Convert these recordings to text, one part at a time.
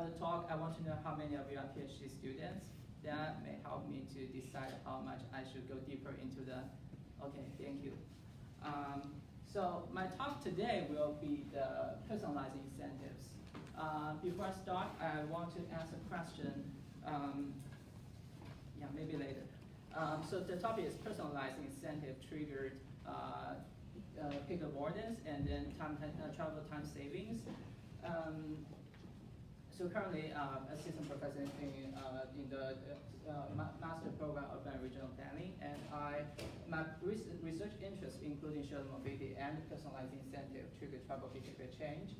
throughout the talk, I want to know how many of you are PhD students. That may help me to decide how much I should go deeper into the, okay, thank you. So my talk today will be the personalized incentives. Before I start, I want to ask a question. Yeah, maybe later. So the topic is personalized incentive triggered peak avoidance and then travel time savings. So currently, assistant professor in the master program of regional planning, and my research interests including shared mobility and personalized incentive trigger travel behavior change.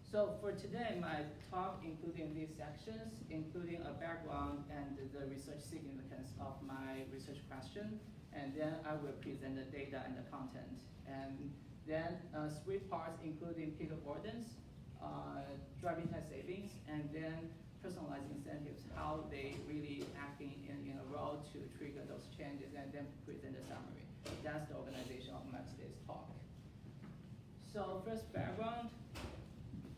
So for today, my talk including these sections, including a background and the research significance of my research question, and then I will present the data and the content, and then 3 parts including peak avoidance, driving time savings, and then personalized incentives, how they really acting in a role to trigger those changes, and then present a summary. That's the organization of my today's talk. So first, background.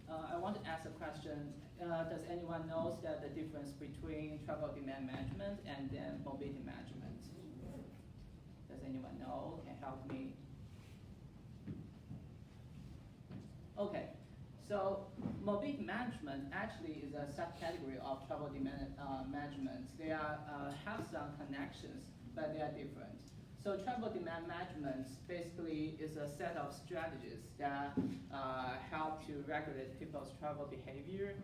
I want to ask a question. Does anyone knows that the difference between travel demand management and then mobility management? Does anyone know? Can help me? Okay. So mobility management actually is a subcategory of travel demand management. They have some connections, but they are different. So travel demand management basically is a set of strategies that help to regulate people's travel behavior.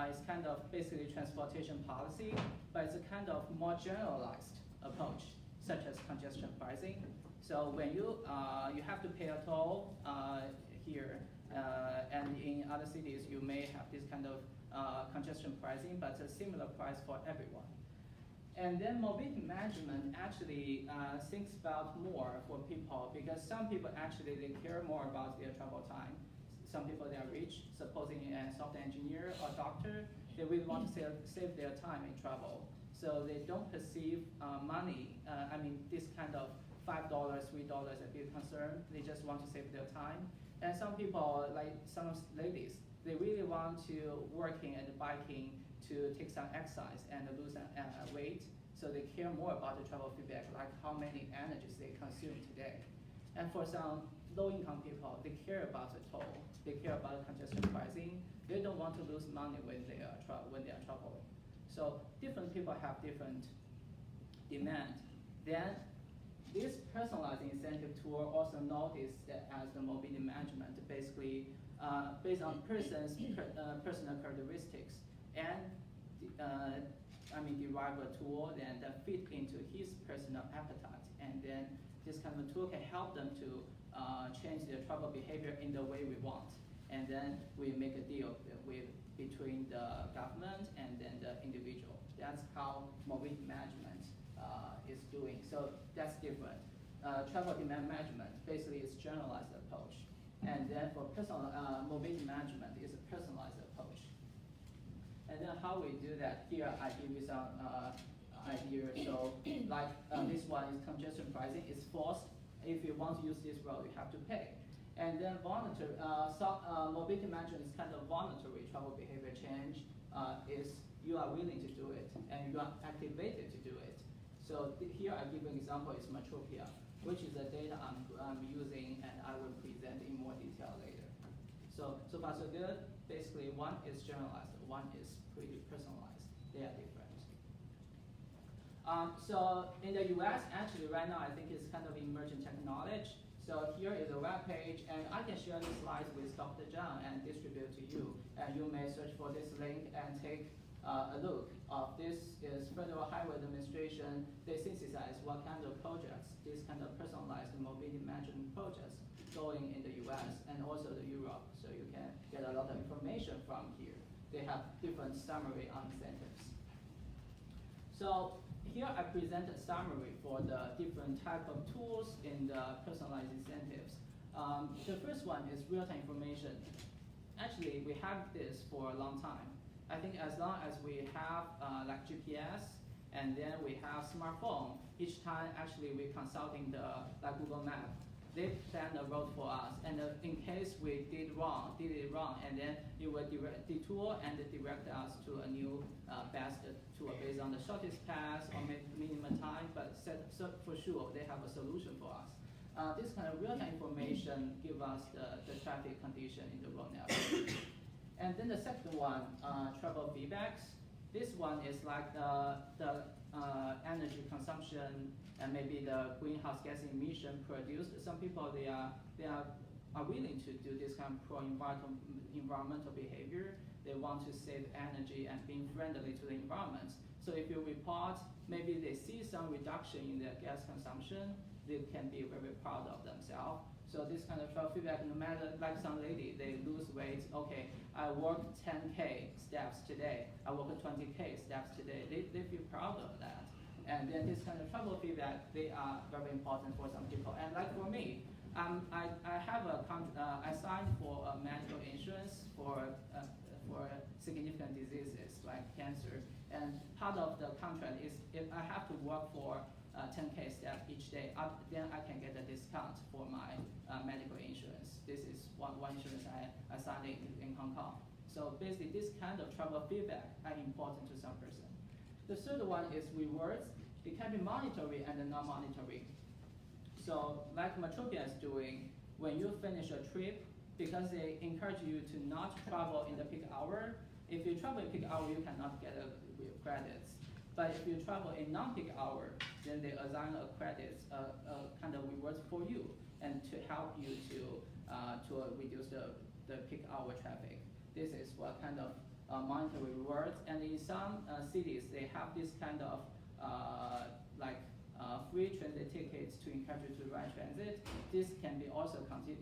It's kind of basically transportation policy, but it's a kind of more generalized approach, such as congestion pricing. So when you have to pay a toll here, and in other cities, you may have this kind of congestion pricing, but it's a similar price for everyone. And then mobility management actually thinks about more for people, because some people actually, they care more about their travel time. Some people, they are rich, supposing a software engineer or doctor, they really want to save their time in travel. So they don't perceive money, this kind of $5, $3 a big concern. They just want to save their time. And some people, like some ladies, they really want to working and biking to take some exercise and lose weight. So they care more about the travel feedback, like how many energies they consume today. And for some low-income people, they care about the toll. They care about congestion pricing. They don't want to lose money when they are traveling. So different people have different demand. Then this personalized incentive tool, also noticed as the mobility management, basically based on person's personal characteristics, and derive a tool and fit into his personal appetite, and then this kind of tool can help them to change their travel behavior in the way we want, and then we make a deal between the government and then the individual. That's how mobility management is doing. So that's different. Travel demand management basically is generalized approach, and then for personal mobility management is a personalized approach. And then how we do that? Here I give you some idea. So like this one is congestion pricing. It's forced. If you want to use this road, you have to pay. And then voluntary mobility management is kind of voluntary travel behavior change. Is you are willing to do it and you are activated to do it. So here I give an example. It's Metropia, which is the data I'm using, and I will present in more detail later. So far so good. Basically, one is generalized, one is pretty personalized. They are different. So in the US, actually right now, I think it's kind of emerging technology. So here is a web page, and I can share these slides with Dr. Zhang and distribute to you. And you may search for this link and take a look. This is Federal Highway Administration. They synthesize what kind of projects, this kind of personalized mobility management projects going in the US and also the Europe. So you can get a lot of information from here. They have different summary on incentives. So here I present a summary for the different type of tools in the personalized incentives. The first one is real-time information. Actually, we have this for a long time. I think as long as we have like GPS, and then we have smartphone, each time actually we're consulting the Google Map they plan a route for us, and in case we did it wrong, and then it will detour and direct us to a new best tour based on the shortest path or minimum time, but for sure they have a solution for us. This kind of real-time information give us the traffic condition in the road network. And then the second one, travel feedbacks. This one is like the energy consumption and maybe the greenhouse gas emission produced. Some people they are willing to do this kind of pro-environmental behavior. They want to save energy and being friendly to the environment. So if you report, maybe they see some reduction in their gas consumption, they can be very proud of themselves. So this kind of travel feedback, no matter, like some lady, they lose weight, okay, I worked 10K steps today, I worked 20K steps today, they feel proud of that. And then this kind of travel feedback, they are very important for some people. And like for me, I have I signed for a medical insurance for significant diseases like cancer. And part of the contract is if I have to work for 10K steps each day, then I can get a discount for my medical insurance. This is one insurance I signed in Hong Kong. So basically, this kind of travel feedback are important to some person. The third one is rewards. It can be monetary and non-monetary. So like Metropia is doing, when you finish a trip, because they encourage you to not travel in the peak hour. If you travel in peak hour, you cannot get credits. But if you travel in non-peak hour, then they assign a credits, kind of rewards for you, and to help you to reduce the peak hour traffic. This is what kind of monetary rewards. And in some cities, they have this kind of free transit tickets to encourage you to ride transit. This can be also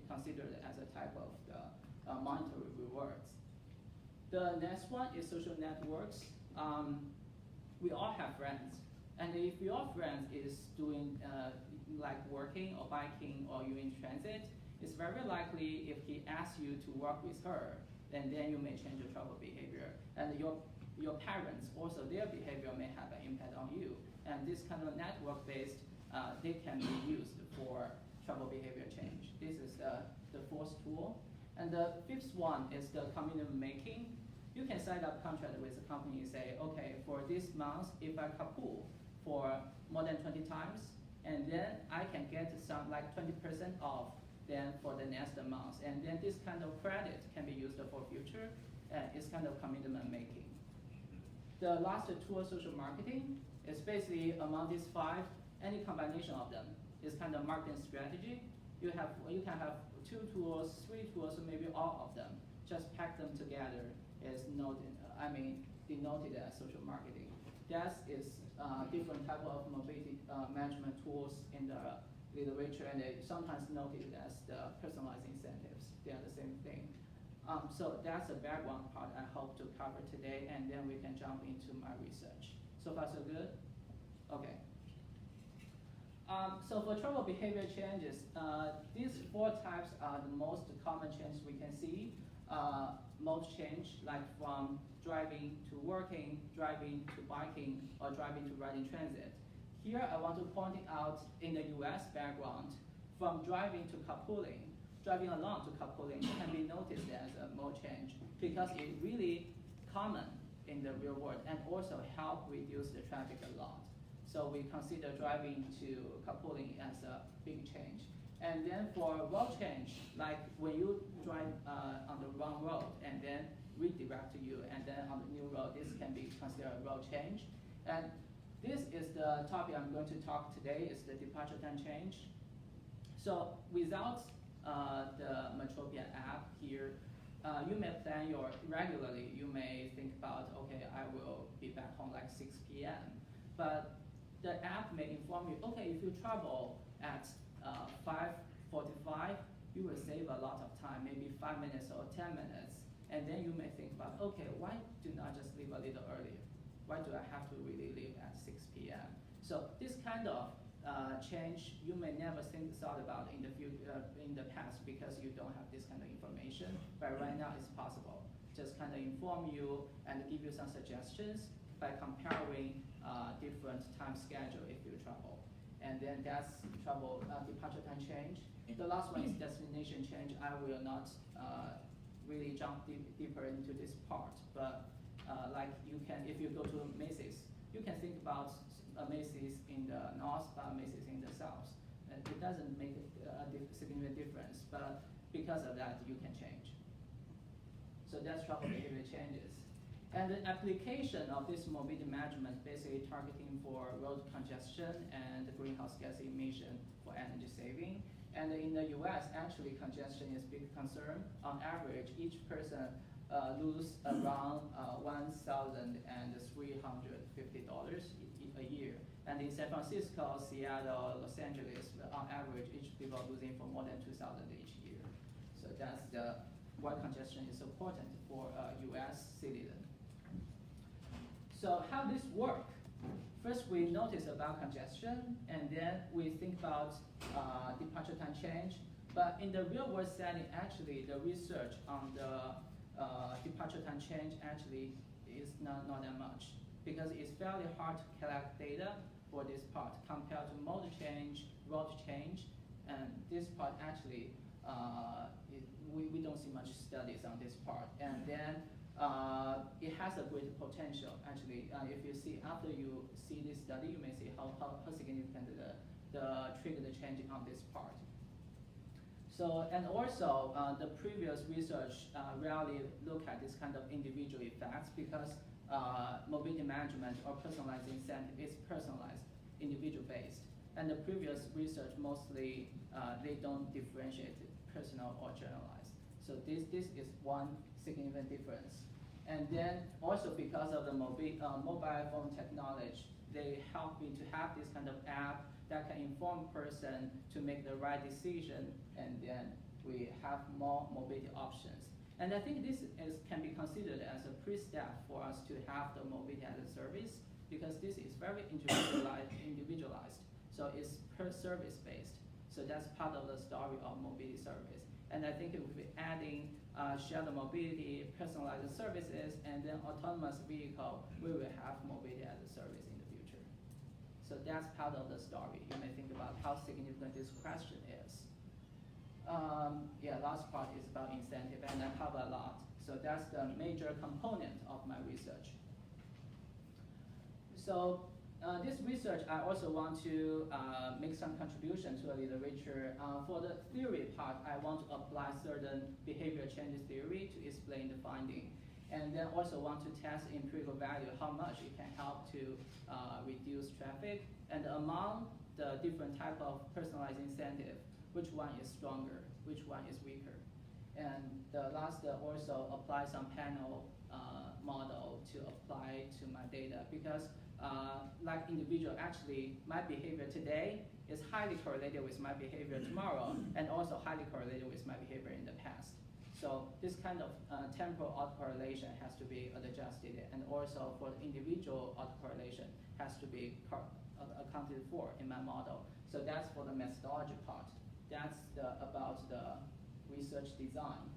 considered as a type of the monetary rewards. The next one is social networks. We all have friends, and if your friend is doing like working or biking or you're in transit, it's very likely if he asks you to work with her, then you may change your travel behavior. And your parents also, their behavior may have an impact on you. And this kind of network-based, they can be used for travel behavior change. This is the fourth tool. And the fifth one is the commitment making. You can sign up contract with a company and say, okay, for this month, if I carpool for more than 20 times, and then I can get some like 20% off then for the next month. And then this kind of credit can be used for future. It's kind of commitment making. The last tool, social marketing, is basically among these five, any combination of them is kind of marketing strategy. You can have 2 tools, 3 tools, or maybe all of them. Just pack them together is denoted as social marketing. That is different type of mobility management tools in the literature, and they sometimes noted as the personalized incentives. They are the same thing. So that's the background part I hope to cover today, and then we can jump into my research. So far, so good? Okay. So for travel behavior changes, these 4 types are the most common changes we can see. Mode change, like from driving to working, driving to biking, or driving to riding transit. Here I want to point out in the US background, from driving to carpooling, driving along to carpooling can be noticed as a mode change because it's really common in the real world and also help reduce the traffic a lot. So we consider driving to carpooling as a big change. And then for road change, like when you drive on the wrong road and then redirect you, and then on the new road, this can be considered a road change. And this is the topic I'm going to talk today, is the departure time change. So without the Metropia app here, you may plan regularly. You may think about, okay, I will be back home like 6 p.m. But the app may inform you, okay, if you travel at 5:45, you will save a lot of time, maybe 5 minutes or 10 minutes. And then you may think about, okay, why do not just leave a little earlier? Why do I have to really leave at 6 p.m.? So this kind of change you may never thought about in the future, in the past, because you don't have this kind of information. But right now it's possible. Just kind of inform you and give you some suggestions by comparing different time schedule if you travel. And then that's travel departure time change. The last one is destination change. I will not really jump deeper into this part, but like you can, if you go to Macy's, you can think about Macy's in the north, Macy's in the south. And it doesn't make a significant difference, but because of that, you can change. So that's travel behavior changes. And the application of this mobility management basically targeting for road congestion and greenhouse gas emission for energy saving. And in the US, actually congestion is a big concern. On average, each person lose around $1,350 a year. And in San Francisco, Seattle, Los Angeles, on average, each people are losing for more than $2,000 each year. So that's why congestion is important for a US citizen. So how this work? First, we notice about congestion, and then we think about departure time change. But in the real world setting, actually, the research on the departure time change actually is not that much, because it's fairly hard to collect data for this part compared to mode change, route change, and this part actually, we don't see much studies on this part. And then it has a great potential, actually. If you see, after you see this study, you may see how significant the trigger change on this part. So, and also the previous research rarely look at this kind of individual effects, because mobility management or personalized incentive is personalized, individual-based. And the previous research mostly, they don't differentiate personal or generalized. So this is one significant difference. And then also because of the mobile phone technology, they help me to have this kind of app that can inform person to make the right decision, and then we have more mobility options. And I think this can be considered as a pre-step for us to have the mobility as a service, because this is very individualized. So it's per service based. So that's part of the story of mobility service. And I think it will be adding shared mobility, personalized services, and then autonomous vehicle, we will have mobility as a service in the future. So that's part of the story. You may think about how significant this question is. Last part is about incentive, and I cover a lot. So that's the major component of my research. So this research, I also want to make some contribution to the literature. For the theory part, I want to apply certain behavior change theory to explain the finding. And then also want to test empirical value, how much it can help to reduce traffic. And among the different type of personalized incentive, which one is stronger, which one is weaker. And the last also apply some panel model to apply to my data, because like individual, actually my behavior today is highly correlated with my behavior tomorrow, and also highly correlated with my behavior in the past. So this kind of temporal autocorrelation has to be adjusted, and also for the individual autocorrelation has to be accounted for in my model. So that's for the methodology part. That's about the research design.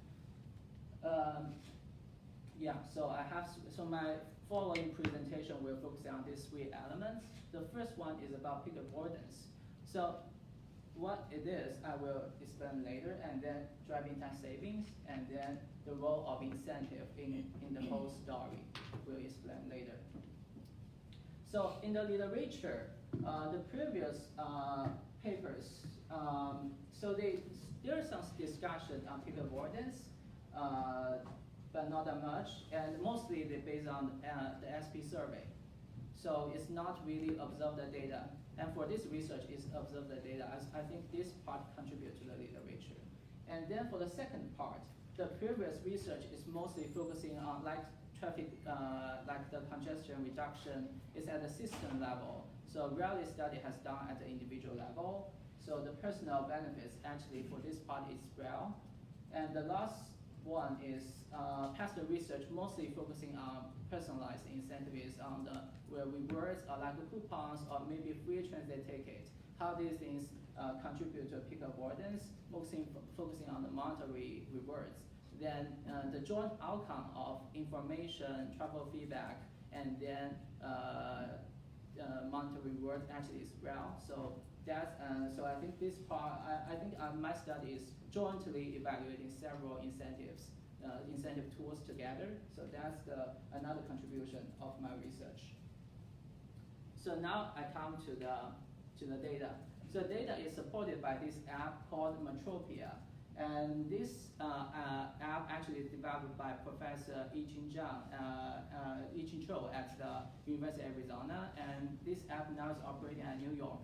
So my following presentation will focus on these three elements. The first one is about peak avoidance. So what it is, I will explain later, and then driving time savings, and then the role of incentive in the whole story, we'll explain later. So in the literature, the previous papers, there's some discussion on peak avoidance, but not that much, and mostly they're based on the SP survey. So it's not really observe the data. And for this research, it's observe the data. I think this part contributes to the literature. And then for the second part, the previous research is mostly focusing on traffic, like the congestion reduction is at the system level. So rarely study has done at the individual level. So the personal benefits actually for this part is rare. And the last one is past research mostly focusing on personalized incentives on where rewards are like the coupons or maybe free transit ticket. How these things contribute to peak avoidance, focusing on the monetary rewards. Then the joint outcome of information, travel feedback, and then monetary rewards actually is rare. So So I think this part, I think my study is jointly evaluating several incentives, incentive tools together. So that's another contribution of my research. So now I come to the data. So data is supported by this app called Metropia. And this app actually is developed by Professor Yijing Cho at the University of Arizona. And this app now is operating at New York.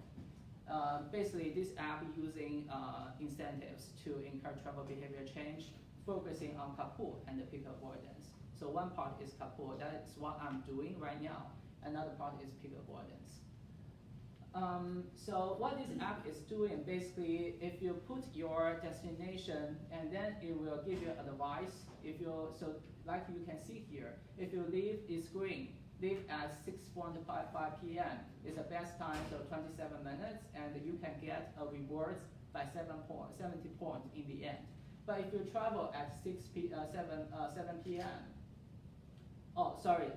Basically, this app using incentives to encourage travel behavior change, focusing on CUTR and the peak avoidance. So one part is CUTR, that's what I'm doing right now. Another part is peak avoidance. So what this app is doing, basically, if you put your destination, and then it will give you advice. So like you can see here, if you leave, it's green. Leave at 6:55 p.m. is the best time, so 27 minutes, and you can get a rewards by 70 points in the end. But if you travel at 7 p.m.,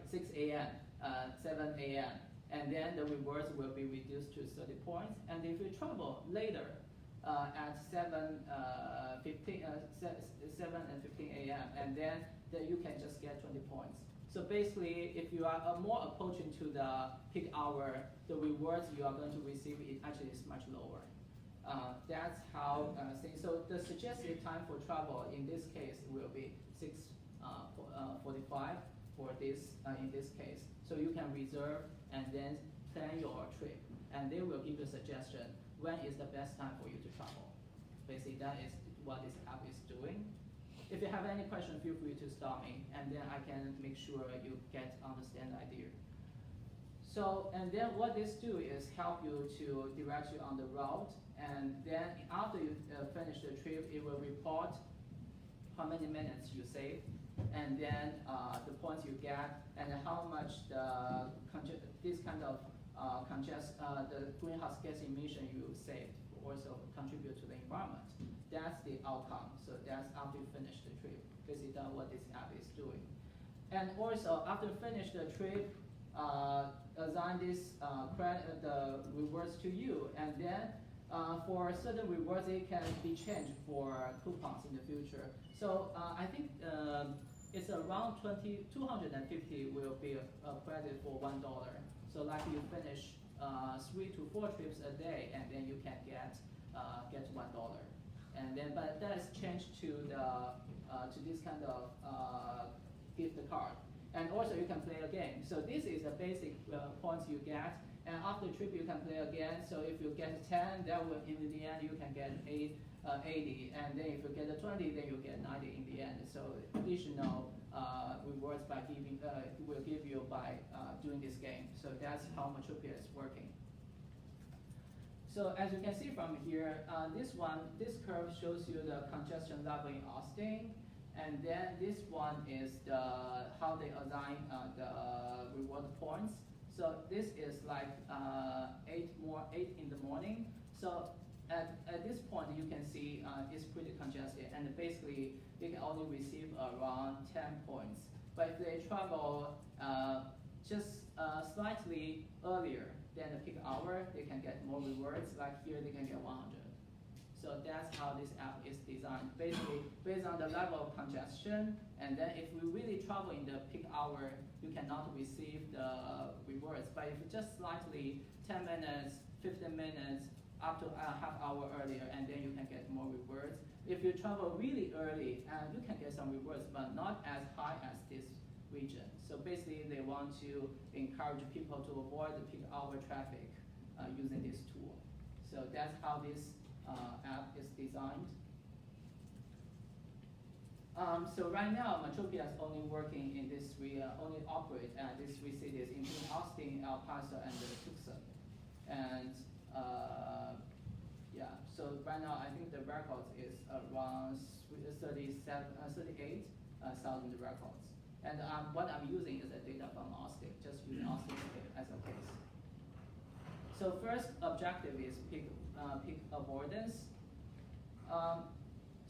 6 a.m., 7 a.m., and then the rewards will be reduced to 30 points. And if you travel later at 7 and 15 a.m., and then you can just get 20 points. So basically, if you are more approaching to the peak hour, the rewards you are going to receive actually is much lower. That's how so the suggested time for travel in this case will be 6:45 for this in this case. So you can reserve and then plan your trip, and they will give you a suggestion when is the best time for you to travel. Basically, that is what this app is doing. If you have any question, feel free to stop me, and then I can make sure you understand the idea. So, and then what this do is help you to direct you on the route, and then after you finish the trip, it will report how many minutes you saved, and then the points you get, and how much this kind of the greenhouse gas emission you saved also contribute to the environment. That's the outcome. So that's after you finish the trip. Basically, that's what this app is doing. And also, after you finish the trip, assign this the rewards to you, and then for certain rewards, it can be changed for coupons in the future. So I think it's around 250 will be a credit for $1. So like you finish 3 to 4 trips a day, and then you can get $1. And then, but that is changed to this kind of gift card. And also you can play a game. So this is the basic points you get. And after the trip you can play again. So if you get 10, that will in the end you can get 80. And then if you get a 20, then you get 90 in the end. So additional rewards by giving will give you by doing this game. So that's how Metropia is working. So as you can see from here, this curve shows you the congestion level in Austin, and then this one is how they assign the reward points. So this is like 8 in the morning. So at this point, you can see it's pretty congested, and basically they can only receive around 10 points. But if they travel just slightly earlier than the peak hour, they can get more rewards. Like here, they can get 100. So that's how this app is designed. Basically, based on the level of congestion, and then if we really travel in the peak hour, you cannot receive the rewards. But if you just slightly 10 minutes, 15 minutes, up to a half hour earlier, and then you can get more rewards. If you travel really early, you can get some rewards, but not as high as this region. So basically, they want to encourage people to avoid the peak hour traffic using this tool. So that's how this app is designed. So right now, Metropia is only working in these only operate at these 3 cities, including Austin, El Paso, and Tucson. And yeah, so right now I think the records is around 38,000 records. And what I'm using is the data from Austin, just using Austin as a case. So first objective is peak avoidance.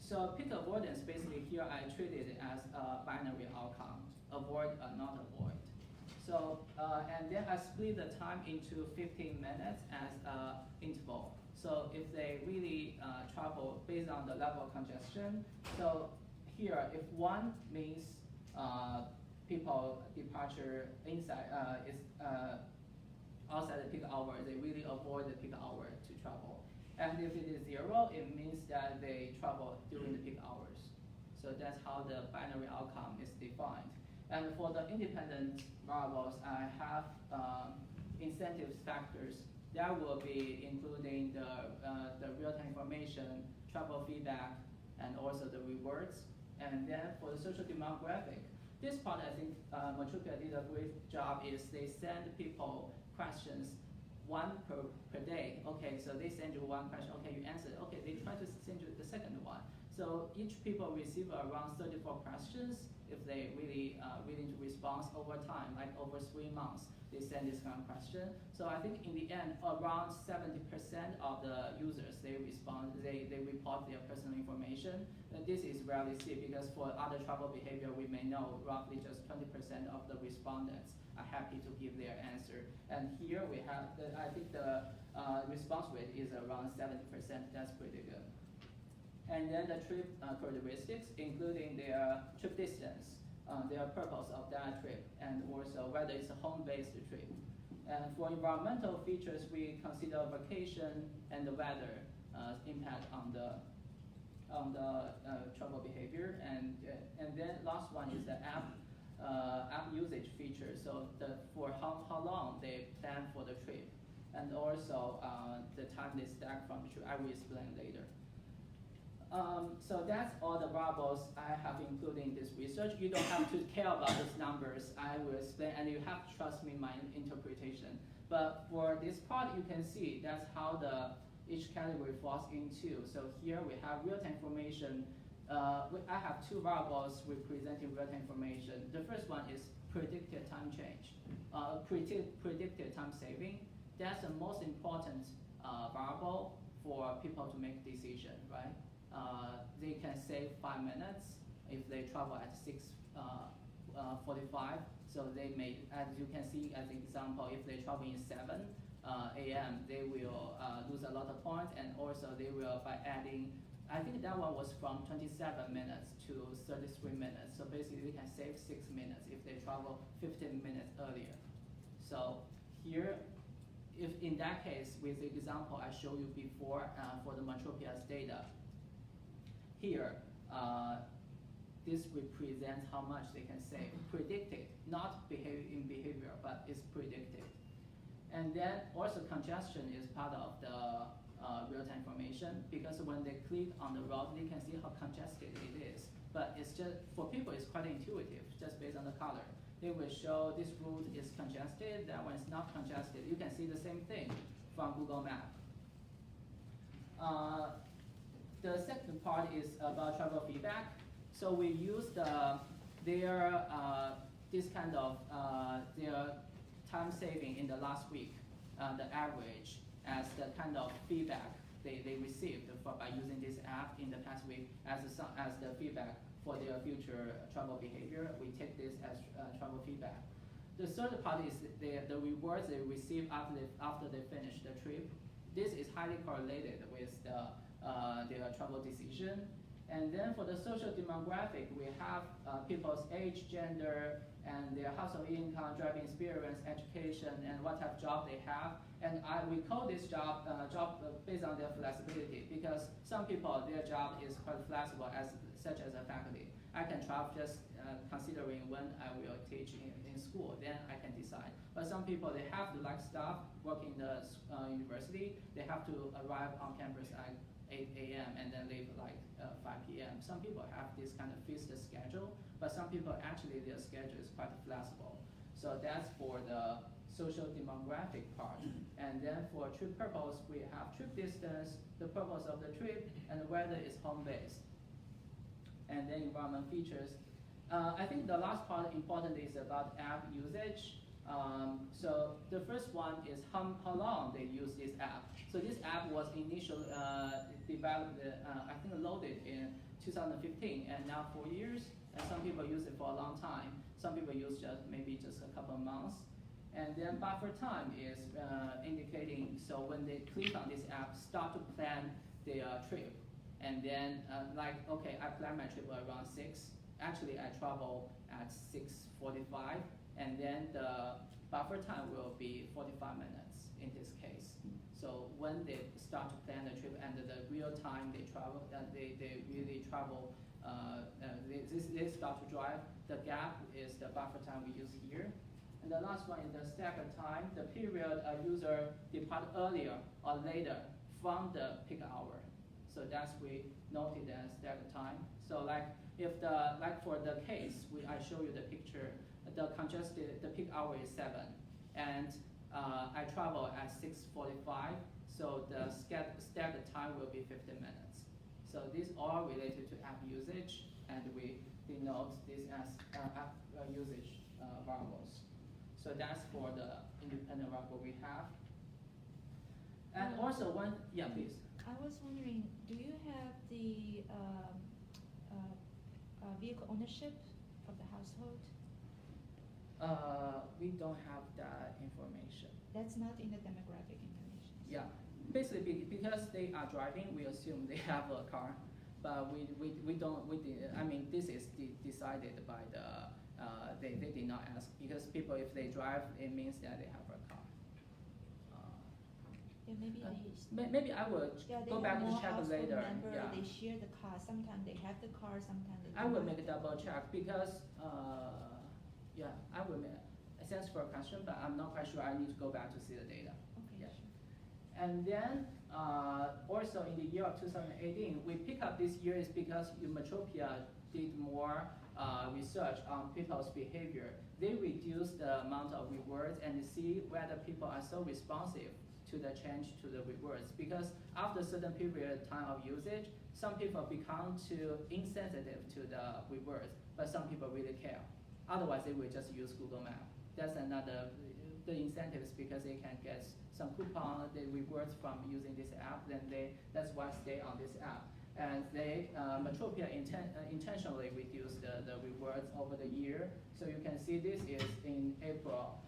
So peak avoidance, basically here I treat it as a binary outcome, avoid or not avoid. So, and then I split the time into 15 minutes as an interval. So if they really travel based on the level of congestion, so here, if 1 means people departure inside is outside the peak hour, they really avoid the peak hour to travel. And if it is 0, it means that they travel during the peak hours. So that's how the binary outcome is defined. And for the independent variables, I have incentive factors that will be including the real-time information, travel feedback, and also the rewards. And then for the social demographic, this part I think Metropia did a great job is they send people questions 1 per day. Okay, so they send you 1 question, okay, you answer, okay, they try to send you the second one. So each people receive around 34 questions if they really willing to respond over time, like over 3 months, they send this kind of question. So I think in the end, around 70% of the users, they respond, they report their personal information. And this is rarely seen because for other travel behavior, we may know roughly just 20% of the respondents are happy to give their answer. And here we have, I think the response rate is around 70%, that's pretty good. And then the trip characteristics, including their trip distance, their purpose of that trip, and also whether it's a home-based trip. And for environmental features, we consider vacation and the weather impact on the travel behavior. And then last one is the app usage feature. So for how long they plan for the trip, and also the time they stack from the trip. I will explain later. So that's all the variables I have included in this research. You don't have to care about these numbers. I will explain, and you have to trust me in my interpretation. But for this part, you can see that's how each category falls into. So here we have real-time information. I have 2 variables representing real-time information. The first one is predicted time change, predicted time saving. That's the most important variable for people to make decision, right? They can save 5 minutes if they travel at 6:45. So they may, as you can see as an example, if they travel in 7 a.m., they will lose a lot of points, and also they will, by adding, I think that one was from 27 minutes to 33 minutes. So basically they can save 6 minutes if they travel 15 minutes earlier. So here, if in that case, with the example I showed you before for the Metropia's data, here, this represents how much they can save. Predicted, not in behavior, but it's predicted. And then also congestion is part of the real-time information, because when they click on the route, they can see how congested it is. But it's just, for people, it's quite intuitive, just based on the color. They will show this route is congested, that one is not congested. You can see the same thing from Google Maps. The second part is about travel feedback. So we use their time saving in the last week, the average, as the kind of feedback they received by using this app in the past week as the feedback for their future travel behavior. We take this as travel feedback. The third part is the rewards they receive after they finish the trip. This is highly correlated with their travel decision. And then for the social demographic, we have people's age, gender, and their household income, driving experience, education, and what type of job they have. And we call this job based on their flexibility, because some people, their job is quite flexible, such as a faculty. I can travel just considering when I will teach in school, then I can decide. But some people, they have to like staff, work in the university, they have to arrive on campus at 8 a.m. and then leave like 5 p.m. Some people have this kind of fixed schedule, but some people actually their schedule is quite flexible. So that's for the social demographic part. And then for trip purpose, we have trip distance, the purpose of the trip, and whether it's home-based. And then environment features. I think the last part important is about app usage. So the first one is how long they use this app. So this app was initially developed, I think loaded in 2015, and now 4 years. And some people use it for a long time. Some people use maybe just a couple of months. And then buffer time is indicating, so when they click on this app, start to plan their trip. And then like, okay, I plan my trip around 6. Actually, I travel at 6:45, and then the buffer time will be 45 minutes in this case. So when they start to plan the trip and the real time they travel, they really travel, they start to drive, the gap is the buffer time we use here. And the last one is the staggered time, the period a user depart earlier or later from the peak hour. So that's we noted as staggered time. So like if for the case, I show you the picture, the peak hour is 7, and I travel at 6:45, so the staggered time will be 15 minutes. So these are related to app usage, and we denote this as app usage variables. So that's for the independent variable we have. And also yeah, please. I was wondering, do you have the vehicle ownership of the household? We don't have that information. That's not in the demographic information. Yeah, basically because they are driving, we assume they have a car, but I mean, this is decided by the, they did not ask, because people, if they drive, it means that they have a car. Yeah, maybe I will go back to check later. Yeah. They share the car. Sometimes they have the car. Sometimes they. I will make a double check because yeah, I will make. Thanks for a question, but I'm not quite sure. I need to go back to see the data. Okay. Yeah. Sure. And then also in the year of 2018, we pick up this year is because Metropia did more research on people's behavior. They reduced the amount of rewards and see whether people are so responsive to the change to the rewards, because after a certain period of time of usage, some people become too insensitive to the rewards, but some people really care. Otherwise, they will just use Google Maps. That's another, the incentives, because they can get some coupon, the rewards from using this app, then that's why stay on this app. And they, Metropia intentionally reduced the rewards over the year. So you can see this is in April,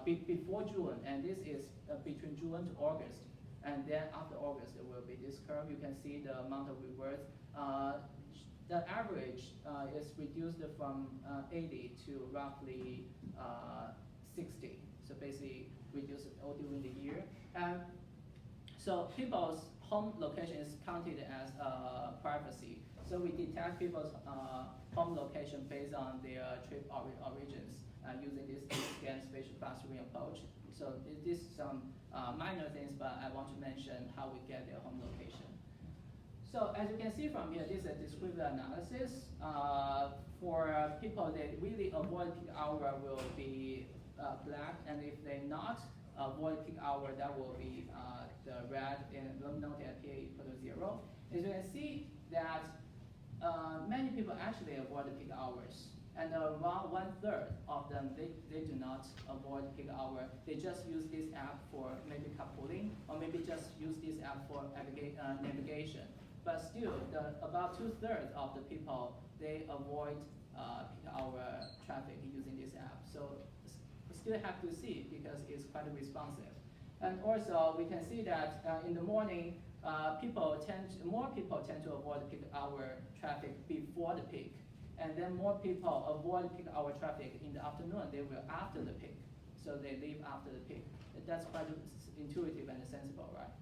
before June, and this is between June to August. And then after August, there will be this curve. You can see the amount of rewards. The average is reduced from 80 to roughly 60. So basically reduced all during the year. So people's home location is counted as privacy. So we detect people's home location based on their trip origins using this scan spatial clustering approach. So this is some minor things, but I want to mention how we get their home location. So as you can see from here, this is a descriptive analysis. For people that really avoid peak hour will be black, and if they not avoid peak hour, that will be the red, and noted at PA equal to 0. As you can see that many people actually avoid the peak hours. And around 1/3 of them, they do not avoid peak hour. They just use this app for maybe carpooling, or maybe just use this app for navigation. But still, about 2/3 of the people, they avoid peak hour traffic using this app. So still have to see, because it's quite responsive. And also, we can see that in the morning, more people tend to avoid peak hour traffic before the peak. And then more people avoid peak hour traffic in the afternoon. They will after the peak, so they leave after the peak. That's quite intuitive and sensible, right?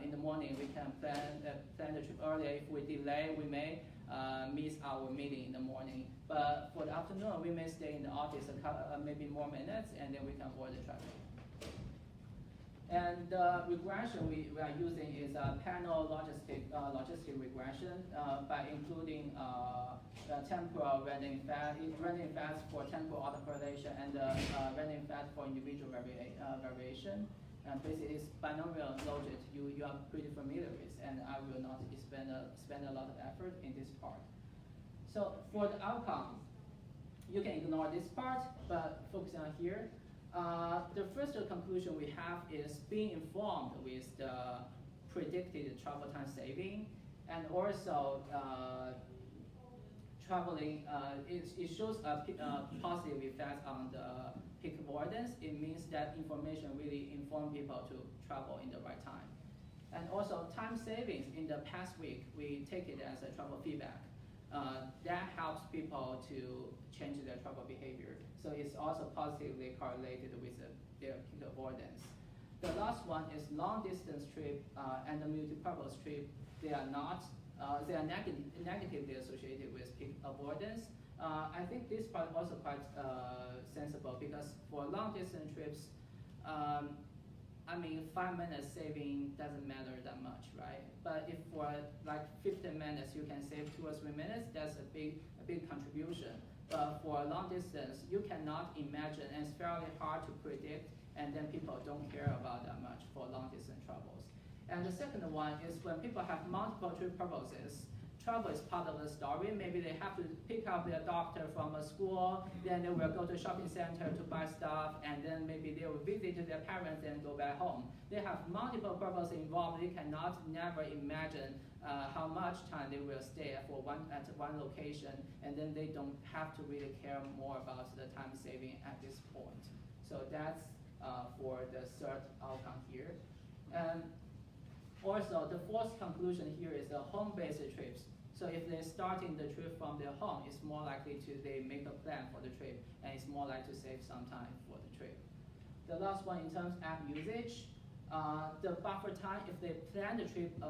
In the morning, we can plan the trip earlier. If we delay, we may miss our meeting in the morning. But for the afternoon, we may stay in the office maybe more minutes, and then we can avoid the traffic. And the regression we are using is a panel logistic regression by including temporal random effects for temporal autocorrelation and random effect for individual variation. And basically, it's binomial logic you are pretty familiar with, and I will not spend a lot of effort in this part. So for the outcome, you can ignore this part, but focus on here. The first conclusion we have is being informed with the predicted travel time saving, and also traveling, it shows a positive effect on the peak avoidance. It means that information really inform people to travel in the right time. And also time savings in the past week, we take it as a travel feedback. That helps people to change their travel behavior. So it's also positively correlated with their peak avoidance. The last one is long distance trip and the multi-purpose trip. They are not, they are negatively associated with peak avoidance. I think this part also quite sensible because for long distance trips, I mean, 5 minutes saving doesn't matter that much, right? But if for like 15 minutes you can save 2 or 3 minutes, that's a big contribution. But for long distance, you cannot imagine, and it's fairly hard to predict, and then people don't care about that much for long distance travels. And the second one is when people have multiple trip purposes. Travel is part of the story. Maybe they have to pick up their doctor from a school, then they will go to a shopping center to buy stuff, and then maybe they will visit their parents and go back home. They have multiple purposes involved. They cannot never imagine how much time they will stay at one location, and then they don't have to really care more about the time saving at this point. So that's for the third outcome here. Also, the fourth conclusion here is the home-based trips. So if they're starting the trip from their home, it's more likely they make a plan for the trip, and it's more likely to save some time for the trip. The last one in terms of app usage, the buffer time, if they plan the trip a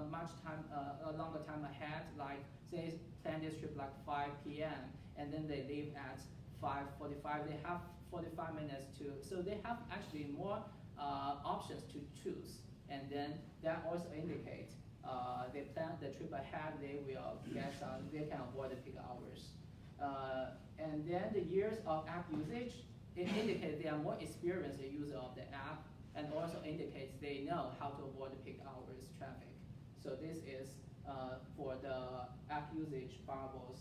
longer time ahead, like say plan this trip like 5 p.m. and then they leave at 5:45, they have 45 minutes so they have actually more options to choose. And then that also indicates they plan the trip ahead, they can avoid the peak hours. And then the years of app usage, it indicates they are more experienced user of the app, and also indicates they know how to avoid the peak hours traffic. So this is for the app usage variables.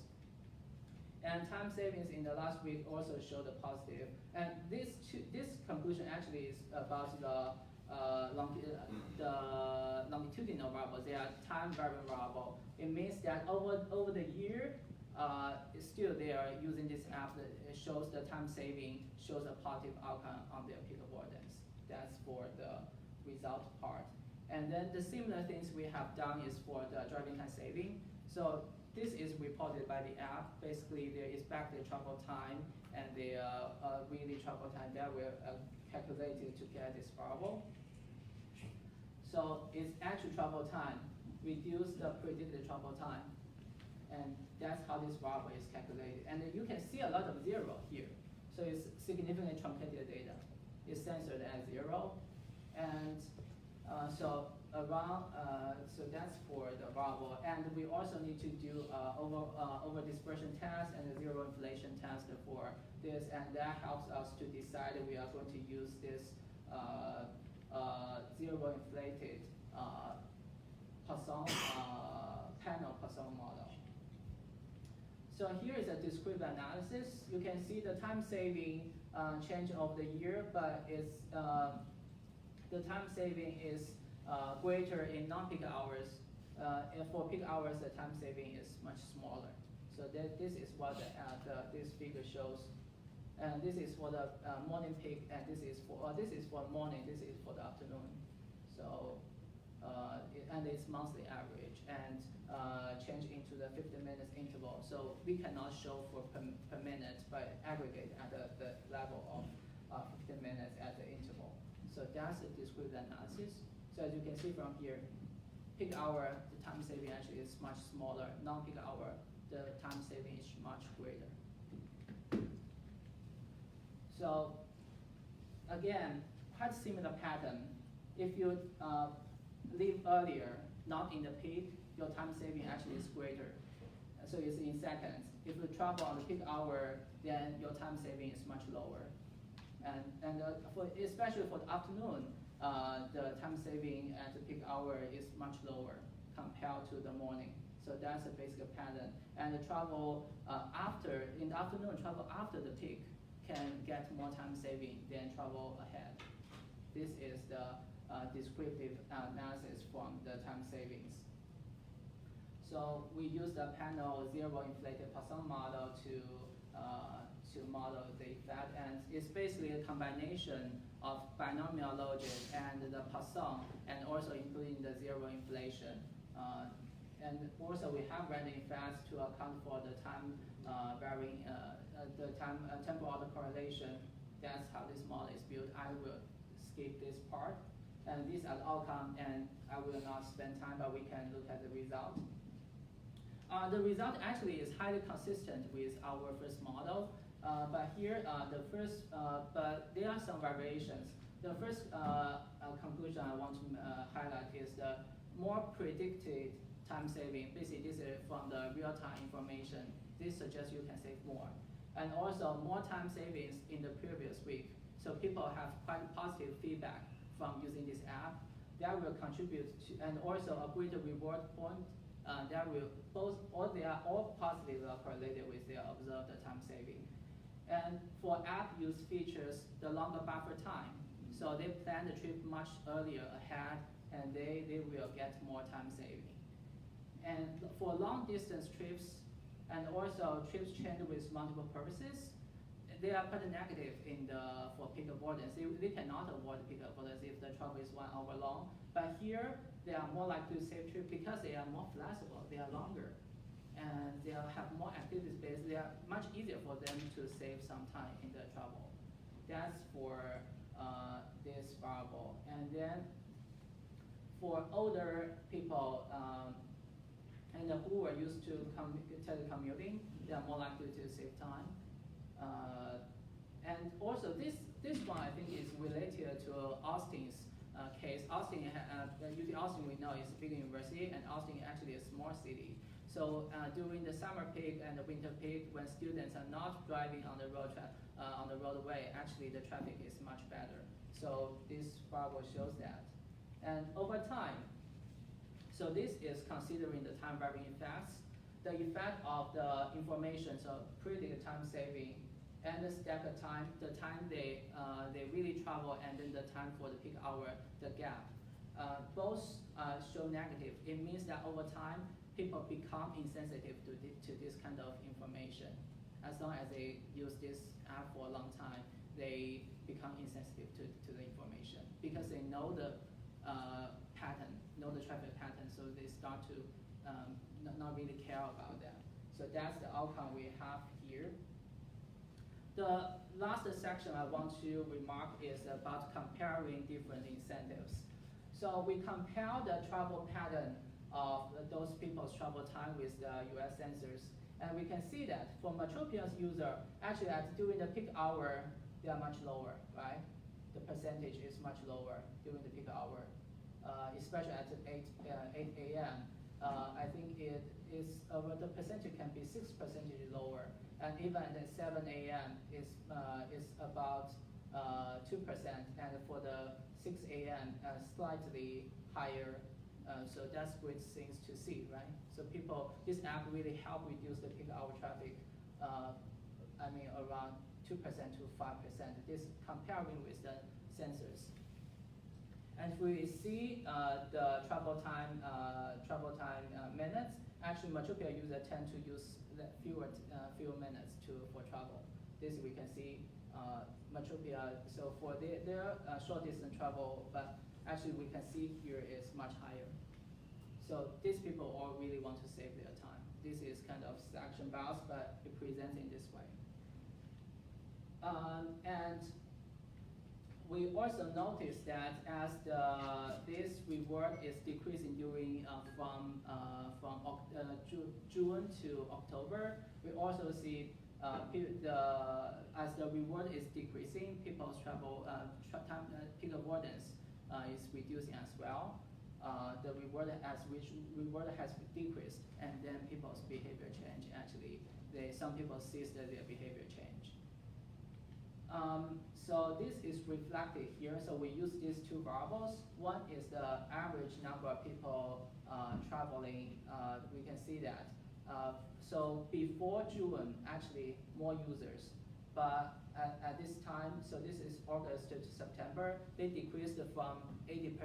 And time savings in the last week also show the positive. And this conclusion actually is about the longitudinal variables. They are time variable variable. It means that over the year, still they are using this app that shows the time saving, shows a positive outcome on their peak avoidance. That's for the result part. And then the similar things we have done is for the driving time saving. So this is reported by the app. Basically, their expected travel time and the really travel time that were calculated to get this variable. So its actual travel time reduce the predicted travel time, and that's how this variable is calculated. And you can see a lot of zero here. So it's significantly truncated data. It's censored as 0, and so that's for the variable. And we also need to do over dispersion test and a zero inflation test for this, and that helps us to decide if we are going to use this zero inflated panel Poisson model. So here is a descriptive analysis. You can see the time saving change over the year, but it's the time saving is greater in non-peak hours. And for peak hours, the time saving is much smaller. So this is what this figure shows. And this is for the morning peak, and this is for morning. This is for the afternoon. So and it's monthly average and change into the 15 minutes interval. So we cannot show for per minute, but aggregate at the level of 15 minutes at the interval. So that's the descriptive analysis. So as you can see from here, peak hour, the time saving actually is much smaller. Non-peak hour, the time saving is much greater. So again, quite similar pattern. If you leave earlier, not in the peak, your time saving actually is greater. So it's in seconds. If you travel on the peak hour, then your time saving is much lower. And especially for the afternoon, the time saving at the peak hour is much lower compared to the morning. So that's a basic pattern. And the travel in the afternoon, travel after the peak can get more time saving than travel ahead. This is the descriptive analysis from the time savings. So we use the panel zero inflated Poisson model to to model the effect, and it's basically a combination of binomial logic and the Poisson, and also including the zero inflation. And also we have random effects to account for the time varying, the time temporal autocorrelation. That's how this model is built. I will skip this part. And these are the outcome, and I will not spend time, but we can look at the result. The result actually is highly consistent with our first model, but here but there are some variations. The first conclusion I want to highlight is the more predicted time saving. Basically, this is from the real-time information. This suggests you can save more. And also more time savings in the previous week. So people have quite positive feedback from using this app. That will contribute to, and also a greater reward point. That will they are all positively correlated with their observed time saving. And for app use features, the longer buffer time. So they plan the trip much earlier ahead, and they will get more time saving. And for long distance trips, and also trips chained with multiple purposes, they are quite negative for peak avoidance. They cannot avoid peak avoidance if the travel is 1 hour long. But here, they are more likely to save trip because they are more flexible, they are longer, and they have more activity space. They are much easier for them to save some time in the travel. That's for this variable. And then for older people, and who are used to telecommuting, they are more likely to save time. And also this one I think is related to Austin's case. Austin, UT Austin we know is a big university, and Austin actually a small city. So during the summer peak and the winter peak, when students are not driving on the roadway, actually the traffic is much better. So this variable shows that. And over time, so this is considering the time varying effects, the effect of the information, so predicted time saving, and the stack of time, the time they really travel, and then the time for the peak hour, the gap. Both show negative. It means that over time, people become insensitive to this kind of information. As long as they use this app for a long time, they become insensitive to the information because they know the pattern, know the traffic pattern, so they start to not really care about that. So that's the outcome we have here. The last section I want to remark is about comparing different incentives. So we compare the travel pattern of those people's travel time with the US sensors, and we can see that for Metropia's user, actually during the peak hour, they are much lower, right? The percentage is much lower during the peak hour, especially at 8 a.m. I think it is the percentage can be 6% lower, and even at 7 a.m. is about 2%, and for the 6 a.m. Slightly higher. So that's great things to see, right? So this app really help reduce the peak hour traffic. Around 2% to 5%. This comparing with the sensors. And we see the travel time minutes. Actually, Metropia users tend to use fewer minutes for travel. This we can see Metropia. So for their short distance travel, but actually we can see here is much higher. So these people all really want to save their time. This is kind of selection bias, but it presents in this way. And we also notice that as this reward is decreasing during from June to October, we also see as the reward is decreasing, people's travel peak avoidance is reducing as well. The reward has decreased, and then people's behavior change. Actually, some people see that their behavior change. So this is reflected here. So we use these two variables. One is the average number of people traveling. We can see that. So before June, actually more users. But at this time, so this is August to September, they decreased from 80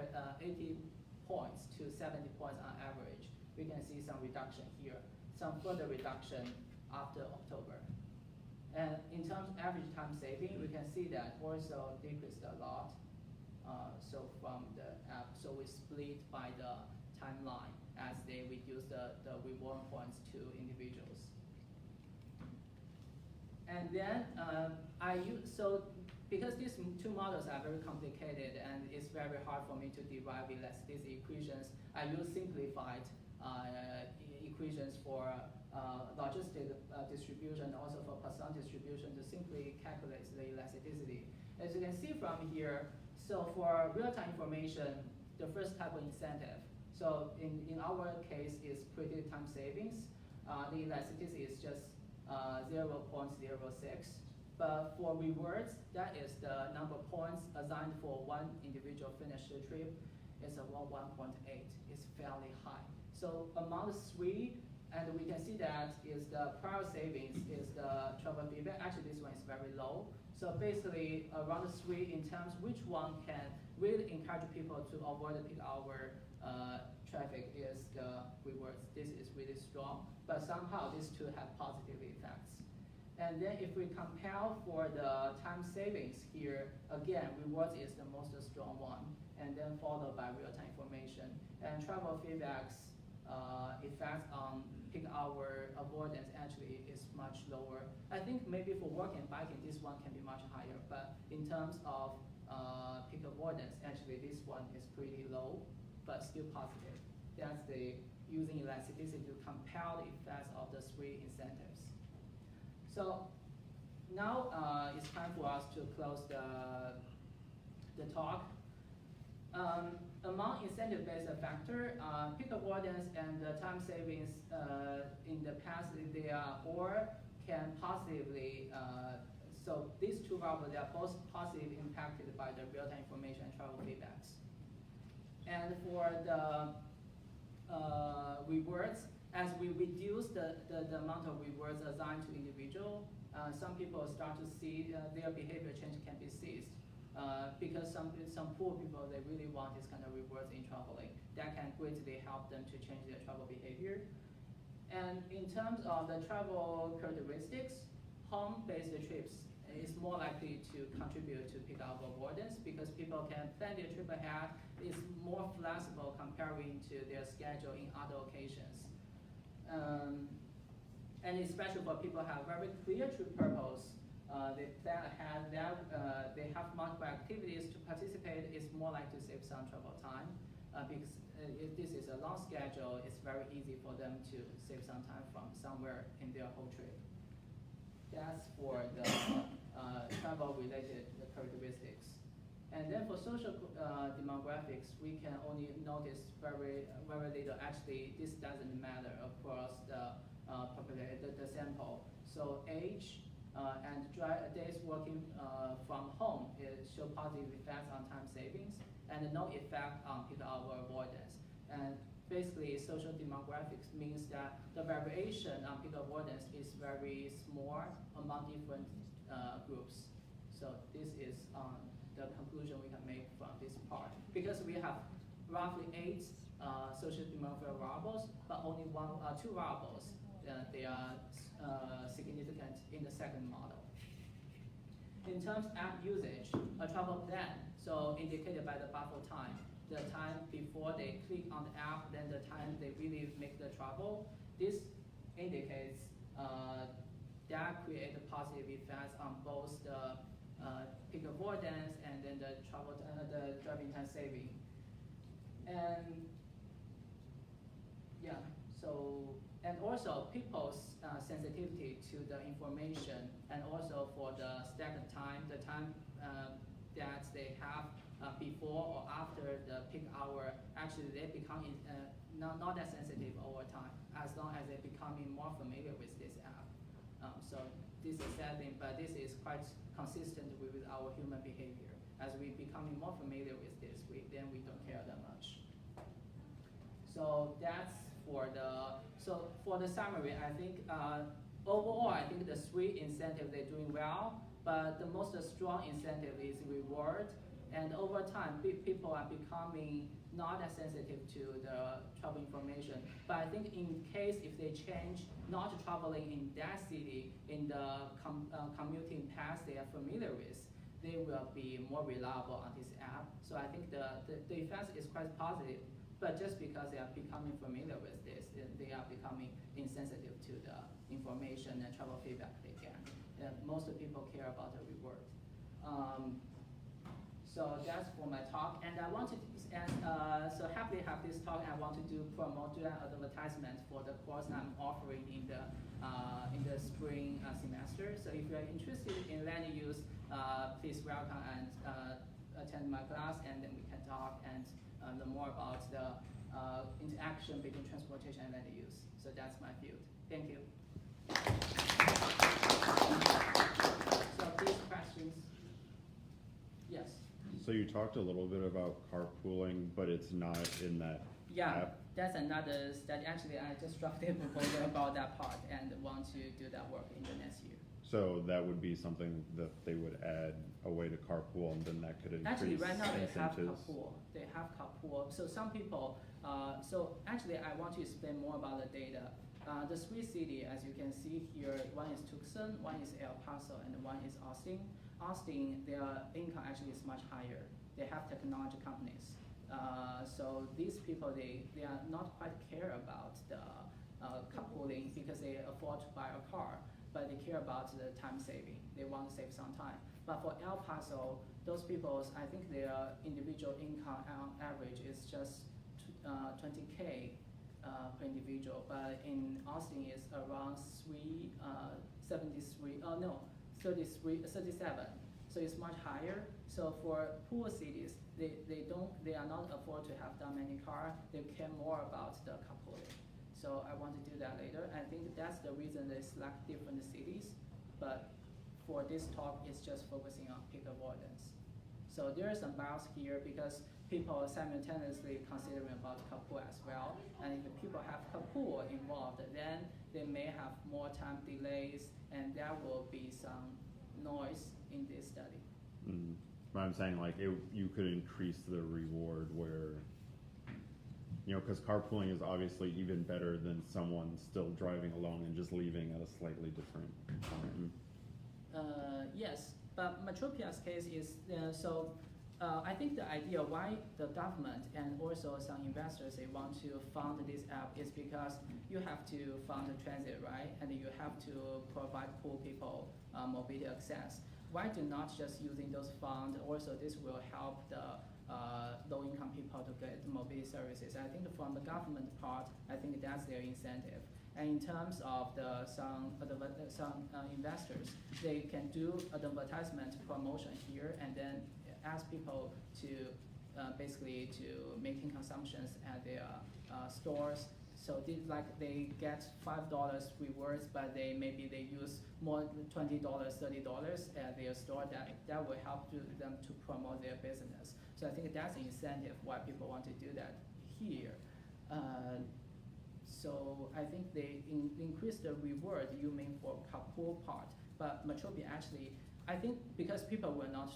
points to 70 points on average. We can see some reduction here. Some further reduction after October. And in terms of average time saving, we can see that also decreased a lot. So from the app, so we split by the timeline as they reduce the reward points to individuals. And then because these two models are very complicated and it's very hard for me to derive elasticity equations, I use simplified equations for logistic distribution, also for Poisson distribution to simply calculate the elasticity. As you can see from here, so for real-time information, the first type of incentive, so in our case is predicted time savings. The elasticity is just 0.06. But for rewards, that is the number of points assigned for one individual finished the trip. It's about 1.8. It's fairly high. So among the three, and we can see that is the prior savings is the travel feedback. Actually, this one is very low. So basically, around the three in terms which one can really encourage people to avoid the peak hour traffic is the rewards. This is really strong, but somehow these two have positive effects. And then if we compare for the time savings here, again, rewards is the most strong one, and then followed by real-time information. And travel feedbacks effects on peak hour avoidance actually is much lower. I think maybe for walking and biking, this one can be much higher, but in terms of peak avoidance, actually this one is pretty low, but still positive. That's the using elasticity to compare the effects of the three incentives. So now it's time for us to close the talk. Among incentive-based factor, peak avoidance and time savings in the past, they are or can positively, so these two variables, they are both positively impacted by the real-time information and travel feedbacks. And for the rewards, as we reduce the amount of rewards assigned to individual, some people start to see their behavior change can be seized. Because some poor people, they really want this kind of rewards in traveling. That can greatly help them to change their travel behavior. And in terms of the travel characteristics, home-based trips is more likely to contribute to peak hour avoidance because people can plan their trip ahead. It's more flexible comparing to their schedule in other occasions. And especially for people who have very clear trip purpose, they plan ahead, they have multiple activities to participate, it's more likely to save some travel time because if this is a long schedule, it's very easy for them to save some time from somewhere in their whole trip. That's for the travel-related characteristics. And then for social demographics, we can only notice very little. Actually, this doesn't matter across the sample. So age and days working from home show positive effects on time savings and no effect on peak hour avoidance. And basically, social demographics means that the variation on peak avoidance is very small among different groups. So this is the conclusion we can make from this part. Because we have roughly 8 social demographic variables, but only two variables, they are significant in the second model. In terms of app usage, a travel plan, so indicated by the buffer time, the time before they click on the app, then the time they really make the travel. This indicates that create a positive effects on both the peak avoidance and then the travel, the driving time saving. And yeah, so, and also people's sensitivity to the information and also for the staggered time, the time that they have before or after the peak hour, actually they become not that sensitive over time as long as they're becoming more familiar with this app. So this is a sad thing, but this is quite consistent with our human behavior. As we becoming more familiar with this, then we don't care that much. So that's for the summary. I think overall, I think the 3 incentives they're doing well, but the most strong incentive is reward And over time, people are becoming not as sensitive to the travel information. But I think in case if they change not traveling in that city, in the commuting paths they are familiar with, they will be more reliable on this app. So I think the effect is quite positive, but just because they are becoming familiar with this, they are becoming insensitive to the information and travel feedback they get. Most people care about the reward. So that's for my talk, and I wanted so happily have this talk. I want to promote an advertisement for the course I'm offering in the spring semester. So if you are interested in land use, please welcome and attend my class, and then we can talk and learn more about the interaction between transportation and land use. So that's my field. Thank you. So these questions. Yes. So you talked a little bit about carpooling, but it's not in that app? That's another study. Actually, I just drafted a proposal about that part and want to do that work in the next year. So that would be something that they would add a way to carpool, and then that could increase Actually, right now they have incentives. carpool. They have carpool. So some people, so actually I want to explain more about the data. The three cities, as you can see here, one is Tucson, one is El Paso, and one is Austin. Austin, their income actually is much higher. They have technology companies. So these people, they are not quite care about the carpooling because they afford to buy a car, but they care about the time saving. They want to save some time. But for El Paso, those people, I think their individual income on average is just 20K per individual. But in Austin, it's around 37. So it's much higher. So for poor cities, they are not afford to have that many cars. They care more about the carpooling. So I want to do that later. I think that's the reason they select different cities. But for this talk, it's just focusing on peak avoidance. So there are some bias here because people are simultaneously considering about carpool as well. And if people have carpool involved, then they may have more time delays, and there will be some noise in this study. Mm. But I'm saying like you could increase the reward where, you know, because carpooling is obviously even better than someone still driving along and just leaving at a slightly different time. Yes, but Metropia's case is, I think the idea why the government and also some investors, they want to fund this app is because you have to fund the transit, right? And you have to provide poor people mobility access. Why do not just using those funds? Also, this will help the low-income people to get mobility services. I think from the government part, I think that's their incentive. And in terms of some investors, they can do advertisement promotion here and then ask people to basically to making consumptions at their stores. So they get $5 rewards, but maybe they use more $20, $30 at their store. That will help them to promote their business. So I think that's an incentive why people want to do that here. So I think they increase the reward you mean for carpool part, but Metropia actually, I think because people will not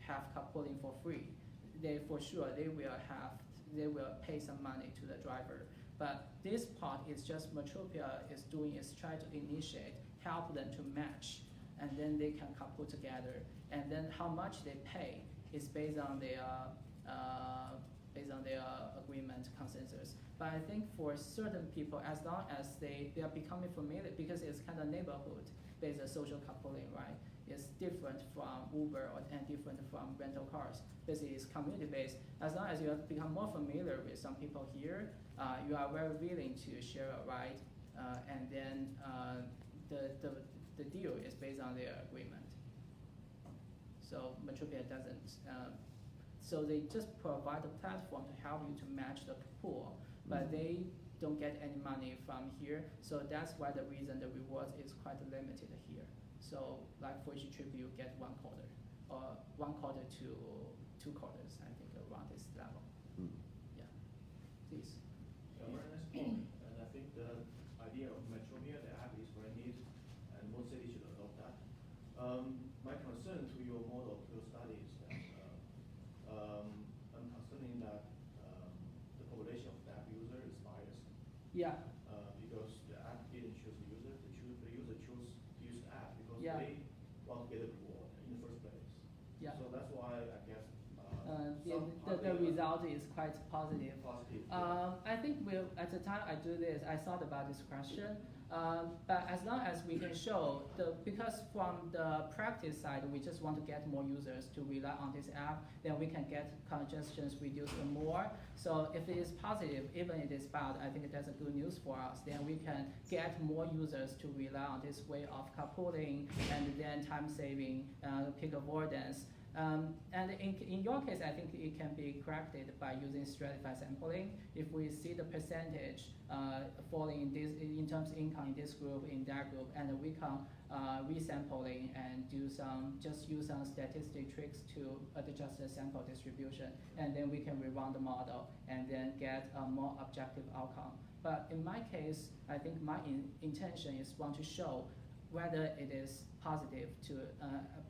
have carpooling for free, they will pay some money to the driver. But this part is just Metropia is doing is try to initiate, help them to match, and then they can carpool together. And then how much they pay is based on their agreement consensus. But I think for certain people, as long as they are becoming familiar, because it's kind of neighborhood-based social carpooling, right? It's different from Uber and different from rental cars. Basically, it's community-based. As long as you have become more familiar with some people here, you are very willing to share a ride, and then the deal is based on their agreement. So Metropia doesn't. So they just provide a platform to help you to match the pool, but they don't get any money from here. So that's why the reason the rewards is quite limited here. So like for each trip you get 1 quarter, or 1 quarter to 2 quarters, I think around this level. Yeah, please. Very nice point. And I think the idea of Metropia, the app is very neat, and most cities should adopt that. My concern to your model, to your study is that Yeah. Because the app didn't choose the user. The user chose to use the app because Yeah. they want to get a reward in the first place. Yeah. So that's why I guess The result is quite positive. Positive. I think at the time I do this, I thought about this question. But as long as we can show because from the practice side, we just want to get more users to rely on this app, then we can get congestions reduced more. So if it is positive, even if it is bad, I think that's a good news for us. Then we can get more users to rely on this way of carpooling and then time saving, peak avoidance. And in your case, I think it can be corrected by using stratified sampling. If we see the percentage falling in terms of income in this group, in that group, and we can resampling and just use some statistic tricks to adjust the sample distribution, and then we can rerun the model and then get a more objective outcome. But in my case, I think my intention is want to show whether it is positive to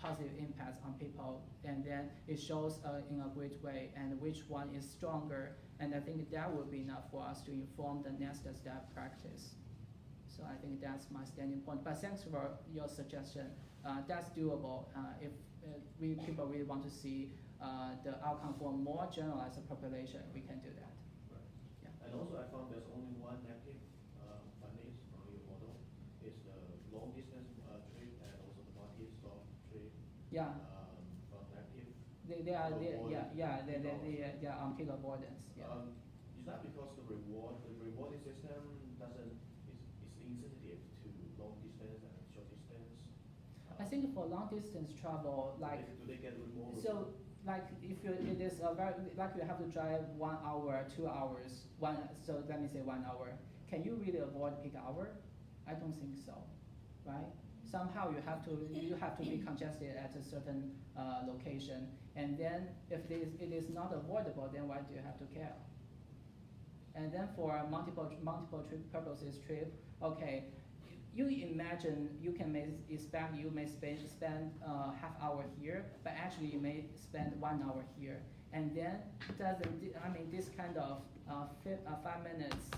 positive impacts on people, and then it shows in a great way, and which one is stronger, and I think that will be enough for us to inform the next step practice. So I think that's my standing point. But thanks for your suggestion. That's doable. If people really want to see the outcome for more generalized population, we can do that. Right. Yeah. And also I found there's only one negative findings from your model. It's the long distance trip and also the multi-stop trip. Yeah. From negative. They are on peak avoidance. Yeah. Is that because the rewarding system is insensitive to long distance and short distance? I think for long distance travel, like do they get more? So like if it is like you have to drive 1 hour, 2 hours, so let me say 1 hour. Can you really avoid peak hour? I don't think so, right? Somehow you have to be congested at a certain location, and then if it is not avoidable, then why do you have to care? And then for multiple trip purposes trip, okay, you imagine you may spend half hour here, but actually you may spend 1 hour here, and then this kind of 5 minutes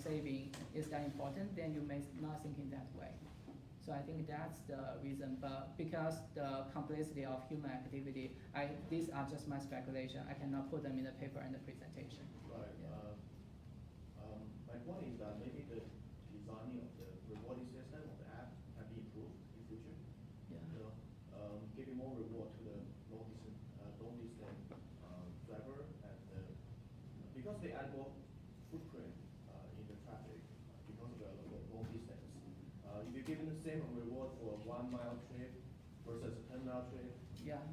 saving is that important, then you may not think in that way. So I think that's the reason, but because the complexity of human activity, these are just my speculation. I cannot put them in the paper and the presentation. Right. Yeah. My point is that maybe the designing of the rewarding system of the app can be improved in future. Yeah. You know, giving more reward to the long distance driver, and because they add more footprint in the traffic because of the long distance. If you're given the same reward for a 1 mile trip versus a 10-mile trip, Yeah.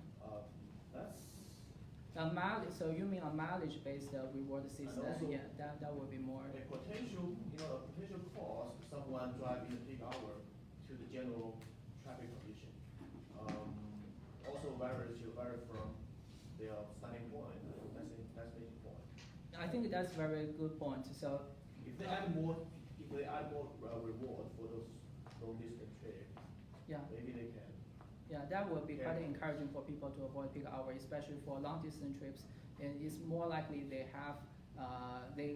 that's A mileage. So you mean a mileage-based reward system? also Yeah, that would be more. a potential cost someone driving the peak hour to the general traffic condition. Also vary from their starting point. That's the main point. I think that's a very good point. So If they add more reward for those long distance trips, yeah. maybe they can. Yeah, that would be Yeah. quite encouraging for people to avoid peak hour, especially for long distance trips. And it's more likely they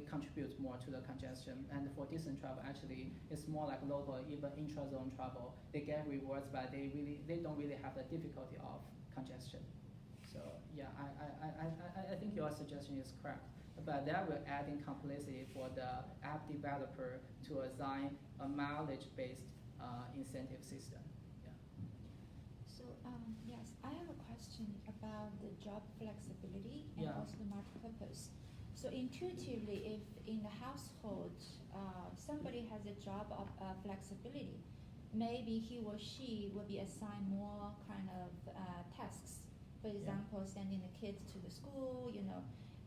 contribute more to the congestion. And for distant travel, actually, it's more like local, even intra-zone travel. They get rewards, but they don't really have the difficulty of congestion. So yeah, I think your suggestion is correct. But that will add in complexity for the app developer to assign a mileage-based incentive system. So yes, I have a question about the job flexibility and Yeah. also the multi-purpose. So intuitively, if in the household somebody has a job of flexibility, maybe he or she will be assigned more kind of tasks. For example, sending the kids to the school,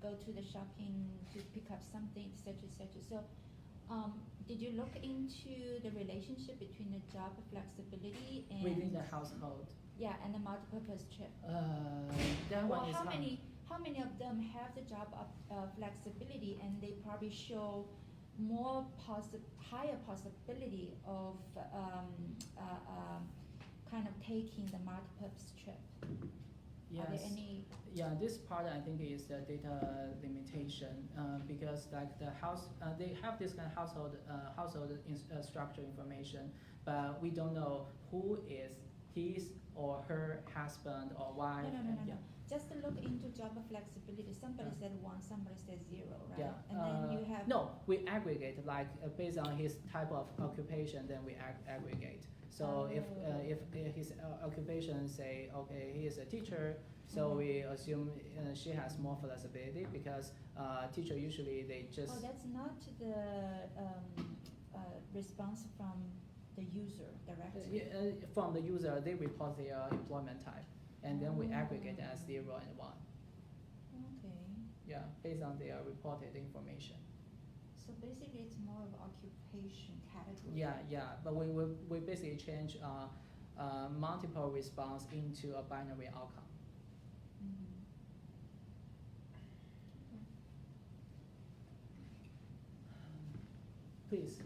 go to the shopping to pick up something, etc., etc. So, did you look into the relationship between the job flexibility and Within the household. Yeah, and the multi-purpose trip? That Well, one is how many of them have the job of flexibility, and they probably show more higher possibility of kind of taking the multi-purpose trip? Yes. Are there any? Yeah, this part I think is the data limitation because like the house, they have this kind of household structure information, but we don't know who is his or her husband or wife. No. Yeah. Just look into job flexibility. Somebody said 1, somebody said 0, right? Yeah. And then you have. No, we aggregate like based on his type of occupation, then we aggregate. So if his occupation say okay he is a teacher, so we assume she has more flexibility because teacher usually they just. Oh, that's not the response from the user directly. From the user, they report their employment type, and then we aggregate as 0 and 1. Okay. Yeah, based on their reported information. So basically, it's more of occupation category. Yeah, but we basically change multiple response into a binary outcome. Mm-hmm. Please.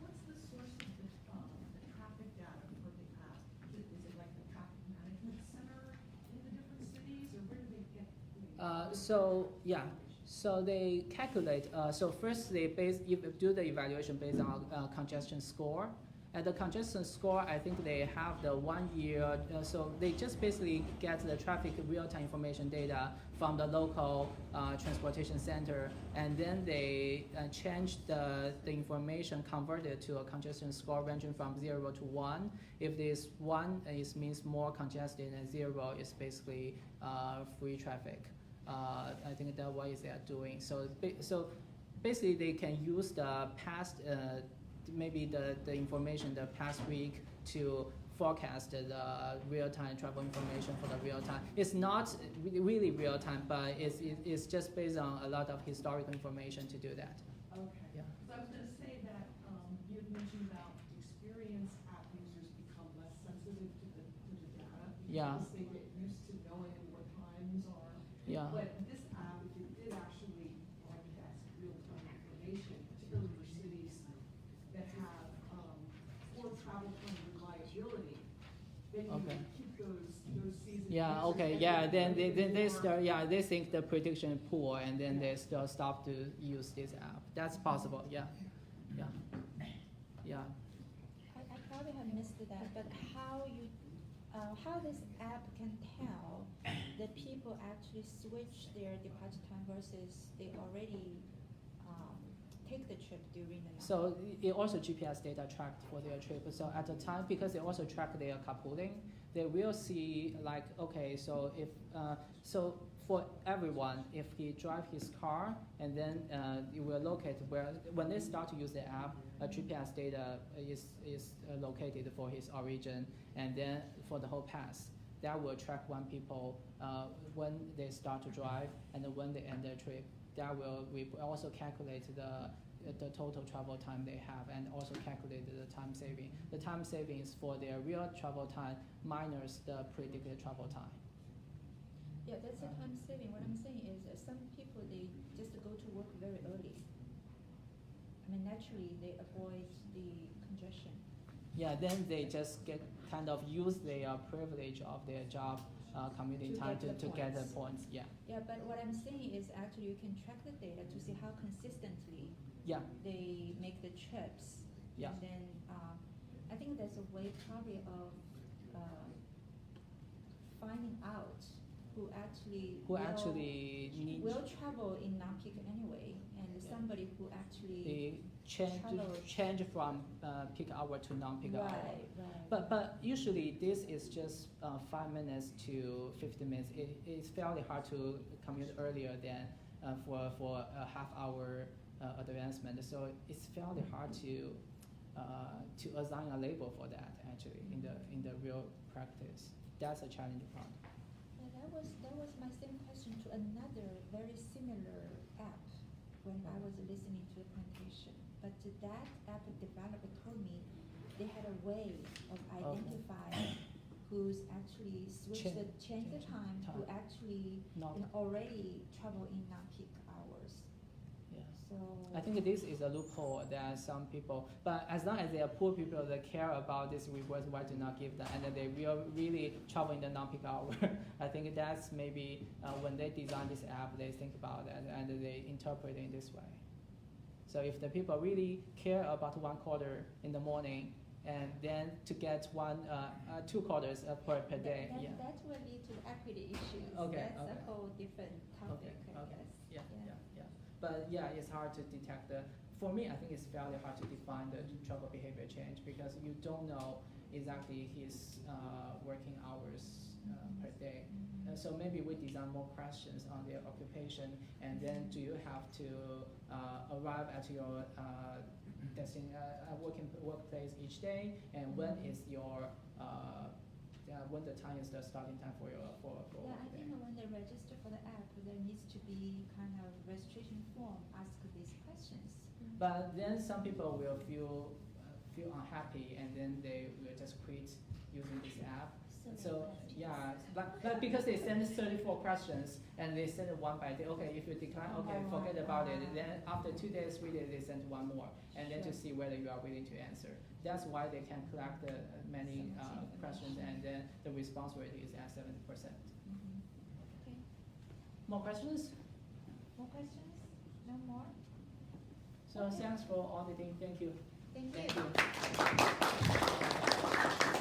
What's the source of the traffic data for the app? Is it like the traffic management center in the different cities, or where do they get So they calculate. So first they do the evaluation based on congestion score. At the congestion score, I think they have the 1 year. So they just basically get the traffic real-time information data from the local transportation center, and then they change the information converted to a congestion score ranging from 0 to 1. If this 1 means more congested and 0 is basically free traffic. I think that's what they are doing. So basically they can use the past, maybe the information the past week to forecast the real-time travel information for the real-time. It's not really real-time, but it's just based on a lot of historical information to do that. Okay. Yeah. So I was going to say that you had mentioned about experience app users become less sensitive to the data because Yeah. they get used to knowing what times are. Yeah. But this app, if it did actually broadcast real-time information, particularly for cities that have poor travel time reliability, then you Okay. would keep those seasoned Yeah. users Okay. as Yeah. they Then they more- start. Yeah. They think the prediction poor, and then they still stop to use this app. That's possible. Yeah. Yeah. Yeah. I probably have missed that, but how this app can tell that people actually switch their departure time versus they already take the trip during the night? So it also GPS data tracked for their trip. So at the time, because they also track their carpooling, they will see like, okay, so if so for everyone, if he drive his car and then it will locate where when they start to use the app, GPS data is located for his origin, and then for the whole pass, that will track when people when they start to drive and then when they end their trip. That will we also calculate the total travel time they have, and also calculate the time saving. The time saving is for their real travel time minus the predicted travel time. Yeah, that's the time saving. What I'm saying is some people, they just go to work very early. I mean, naturally, they avoid the congestion. Yeah, then they just kind of use their privilege of their job commuting To time get the to get the points. points. Yeah. Yeah, but what I'm saying is actually you can track the data to see how consistently Yeah. they make the trips. Yeah. And then I think there's a way probably of finding out who actually will travel in non-peak anyway, and somebody who actually They change from peak hour to non-peak hour. Right. But usually this is just 5 minutes to 15 minutes. It's fairly hard to commute earlier than for a half hour advancement. So it's fairly hard to assign a label for that actually in the real practice. That's a challenging part. Yeah, that was my same question to another very similar app when I was listening to the presentation. But that app developer told me they had a way of identifying who's actually change the time, who actually Not. already travel in non-peak hours. Yes. So I think this is a loophole that some people, but as long as they are poor people that care about this rewards, why do not give them? And then they will really travel in the non-peak hour. I think that's maybe when they design this app, they think about that and they interpret it in this way. So if the people really care about 1 quarter in the morning, and then to get 2 quarters per day, that, yeah. that will lead to equity issues. Okay, That's okay. a whole different topic, I Okay. guess. Yeah. But yeah, it's hard to detect for me, I think it's fairly hard to define the travel behavior change because you don't know exactly his working hours per day. So maybe we design more questions on their occupation, and then do you have to arrive at your workplace each day, and when is your when the time is the starting time for your for Yeah, I work day. think when they register for the app, there needs to be kind of registration form ask these questions. But then some people will feel unhappy, and then they will just quit using this app. So yeah, but because they send 34 questions and they send it 1 by day. Okay, if you decline, okay, forget about it. Then after 2 days, 3 days, they send 1 more, and then to see whether you are willing to answer. That's why they can collect many questions, and then the response rate is at 70%. Okay. More questions? More questions? No more? So thanks for auditing. Thank you. Thank you. Thank you.